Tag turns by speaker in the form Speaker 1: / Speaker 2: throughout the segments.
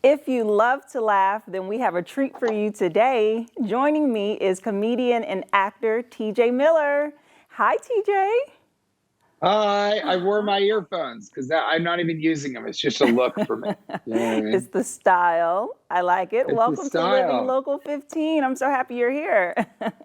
Speaker 1: If you love to laugh, then we have a treat for you today. Joining me is comedian and actor TJ Miller. Hi, TJ.
Speaker 2: Hi, I wore my earphones because I'm not even using them. It's just a look for me. You know what I
Speaker 1: It's
Speaker 2: mean?
Speaker 1: the style. I like it.
Speaker 2: It's the
Speaker 1: Welcome to Living
Speaker 2: style.
Speaker 1: Local 15. I'm so happy you're here.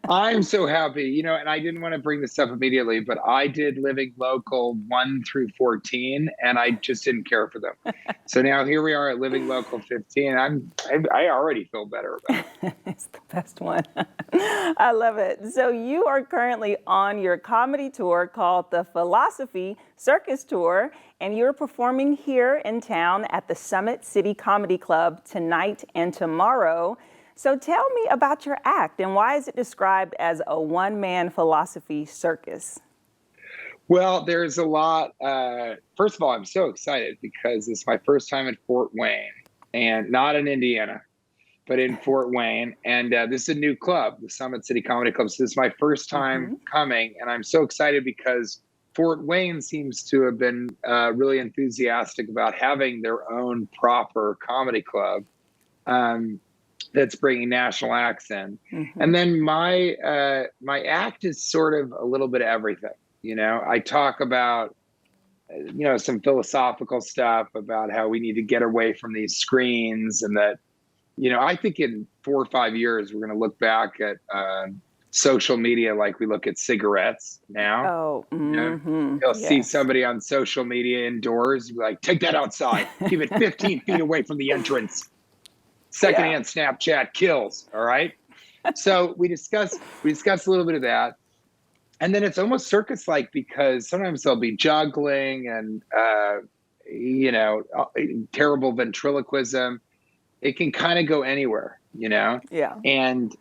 Speaker 2: I'm so happy, and I didn't want to bring this up immediately, but I did Living Local 1 through 14, and I just didn't care for them. So now here we are at Living Local 15. I already feel better about it.
Speaker 1: It's the best one. I love it. So you are currently on your comedy tour called the Philosophy Circus Tour, and you're performing here in town at the Summit City Comedy Club tonight and tomorrow. So tell me about your act and why is it described as a one-man philosophy circus?
Speaker 2: Well, there's a lot. First of all, I'm so excited because it's my first time at Fort Wayne, and not in Indiana, but in Fort Wayne. And this is a new club, the Summit City Comedy Club. So this is my first time coming, and I'm so excited because Fort Wayne seems to have been really enthusiastic about having their own proper comedy club that's bringing national acts in. And then my act is sort of a little bit of everything. I talk about some philosophical stuff about how we need to get away from these screens, and that I think in 4 or 5 years we're going to look back at social media like we look at cigarettes now.
Speaker 1: Oh,
Speaker 2: You'll see somebody on social media indoors, like, take that outside, keep it 15 feet away from the entrance. Secondhand Snapchat kills. All right. So we discuss a little bit of that. And then it's almost circus-like because sometimes there'll be juggling and, terrible ventriloquism. It can kind of go anywhere,
Speaker 1: Yeah.
Speaker 2: And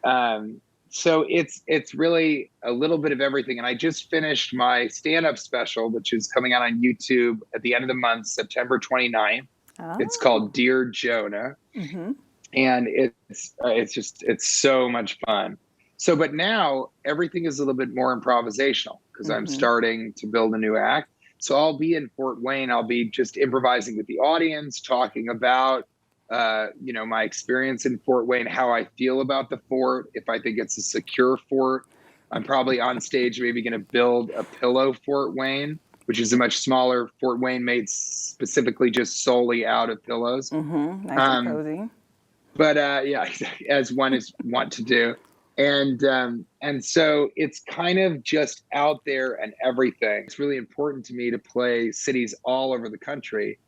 Speaker 2: so it's really a little bit of everything. And I just finished my stand-up special, which is coming out on YouTube at the end of the month, September 29th.
Speaker 1: Oh.
Speaker 2: It's called Dear Jonah. And it's so much fun. So, but now everything is a little bit more improvisational because I'm starting to build a new act. So I'll be in Fort Wayne. I'll be just improvising with the audience, talking about, my experience in Fort Wayne, how I feel about the fort, if I think it's a secure fort. I'm probably on stage, maybe going to build a pillow Fort Wayne, which is a much smaller Fort Wayne made specifically just solely out of pillows.
Speaker 1: Nice and cozy.
Speaker 2: But as one is want to do. And so it's kind of just out there and everything. It's really important to me to play cities all over the country,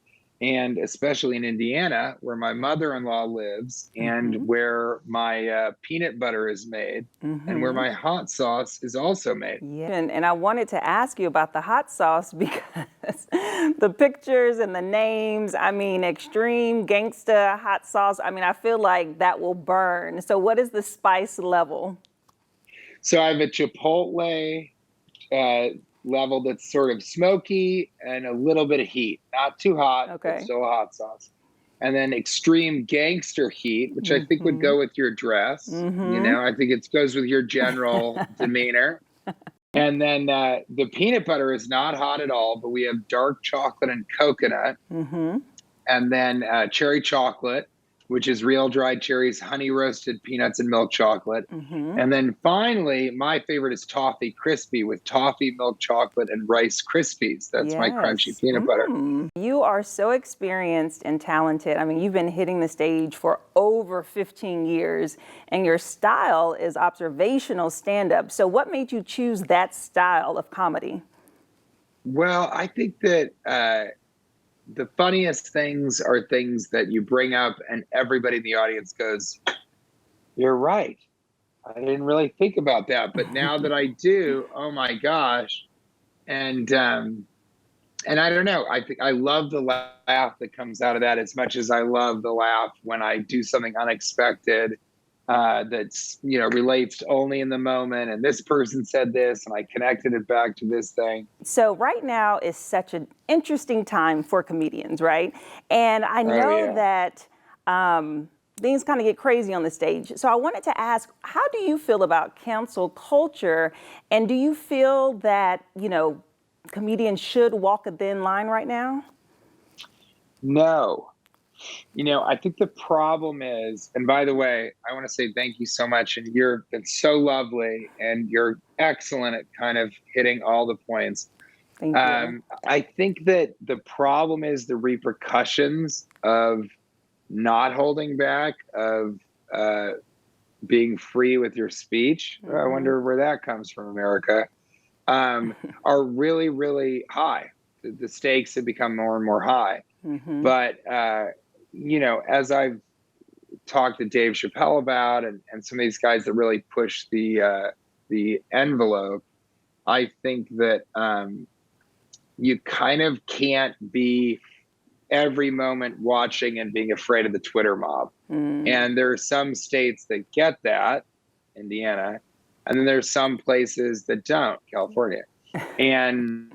Speaker 2: and especially in Indiana, where my mother-in-law lives and where my peanut butter is made and where my hot sauce is also made.
Speaker 1: Yeah, and I wanted to ask you about the hot sauce because the pictures and the names, extreme gangsta hot sauce. I feel like that will burn. So what is the spice level?
Speaker 2: So I have a Chipotle level that's sort of smoky and a little bit of heat, not too hot, but still a hot sauce. And then extreme gangster heat, which I think would go with your dress. I think it goes with your general demeanor. And then the peanut butter is not hot at all, but we have dark chocolate and coconut. And then cherry chocolate, which is real dried cherries, honey roasted peanuts, and milk chocolate. And then finally, my favorite is toffee crispy with toffee, milk chocolate, and Rice Krispies. That's my crunchy peanut butter.
Speaker 1: You are so experienced and talented. You've been hitting the stage for over 15 years, and your style is observational stand-up. So what made you choose that style of comedy?
Speaker 2: Well, I think that the funniest things are things that you bring up and everybody in the audience goes, you're right. I didn't really think about that, but now that I do, oh my gosh. And I don't know, I think I love the laugh that comes out of that as much as I love the laugh when I do something unexpected that's, relates only in the moment. And this person said this, and I connected it back to this thing.
Speaker 1: So right now is such an interesting time for comedians, right? And I know that things kind of get crazy on the stage. So I wanted to ask, how do you feel about cancel culture? And do you feel that, comedians should walk a thin line right now?
Speaker 2: No. I think the problem is, and by the way, I want to say thank you so much. And you've been so lovely and you're excellent at kind of hitting all the points.
Speaker 1: Thank you.
Speaker 2: I think that the problem is the repercussions of not holding back, of being free with your speech. I wonder where that comes from, America, are really, really high. The stakes have become more and more high. But, as I've talked to Dave Chappelle about and some of these guys that really push the envelope, I think that you kind of can't be every moment watching and being afraid of the Twitter mob. And there are some states that get that, Indiana, and then there's some places that don't, California. And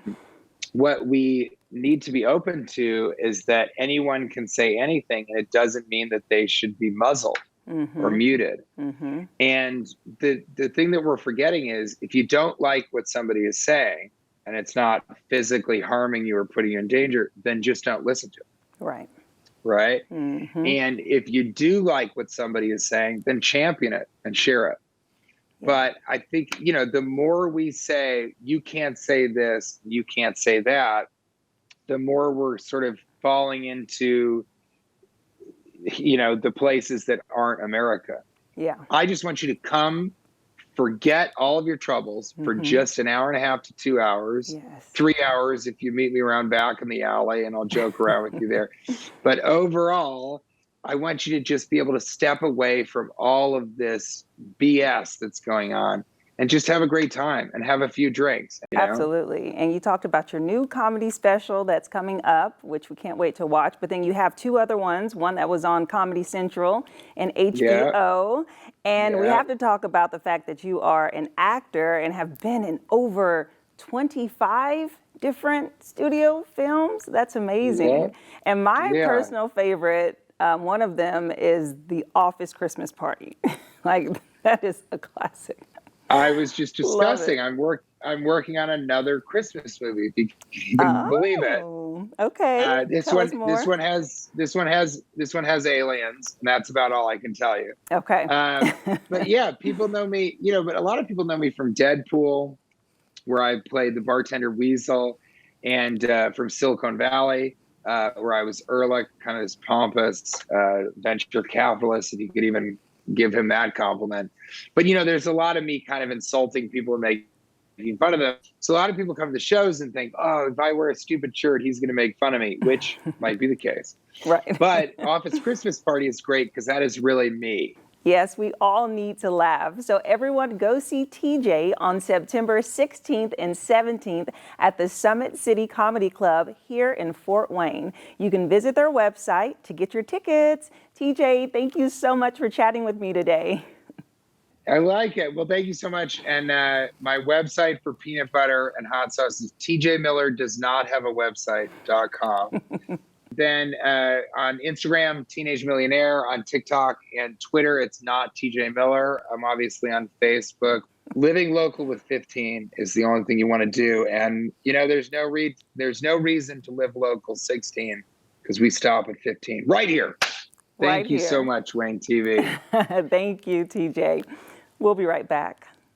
Speaker 2: what we need to be open to is that anyone can say anything, and it doesn't mean that they should be muzzled or muted. And the thing that we're forgetting is, if you don't like what somebody is saying and it's not physically harming you or putting you in danger, then just don't listen to it. Right. And if you do like what somebody is saying, then champion it and share it. But I think, the more we say, you can't say this, you can't say that, the more we're sort of falling into, the places that aren't America. I just want you to come, forget all of your troubles for just an hour and a half to 2 hours, 3 hours if you meet me around back in the alley and I'll joke around with you there. But overall, I want you to just be able to step away from all of this BS that's going on and just have a great time and have a few drinks.
Speaker 1: Absolutely. And you talked about your new comedy special that's coming up, which we can't wait to watch. But then you have two other ones, one that was on Comedy Central and HBO. And we have to talk about the fact that you are an actor and have been in over 25 different studio films. That's amazing. And my personal favorite, one of them is The Office Christmas Party. Like, that is a classic.
Speaker 2: I was just discussing. I'm working on another Christmas movie. If you can believe it.
Speaker 1: Okay.
Speaker 2: This one has aliens, and that's about all I can tell you.
Speaker 1: Okay.
Speaker 2: But yeah, people know me. But a lot of people know me from Deadpool, where I played the bartender Weasel, and from Silicon Valley, where I was Ehrlich, kind of this pompous venture capitalist, if you could even give him that compliment. But there's a lot of me kind of insulting people and making fun of them. So a lot of people come to the shows and think, oh, if I wear a stupid shirt, he's going to make fun of me, which might be the case.
Speaker 1: Right.
Speaker 2: But Office Christmas Party is great because that is really me.
Speaker 1: Yes, we all need to laugh. So everyone go see TJ on September 16th and 17th at the Summit City Comedy Club here in Fort Wayne. You can visit their website to get your tickets. TJ, thank you so much for chatting with me today.
Speaker 2: I like it. Well, thank you so much. And my website for peanut butter and hot sauce is tjmillerdoesnothaveawebsite.com. Then on Instagram, Teenage Millionaire. On TikTok and Twitter, it's not TJ Miller. I'm obviously on Facebook. Living local with 15 is the only thing you want to do. And, there's no reason to live local 16 because we stop at 15 right here. Thank you so much, Wayne TV.
Speaker 1: Thank you, TJ. We'll be right back.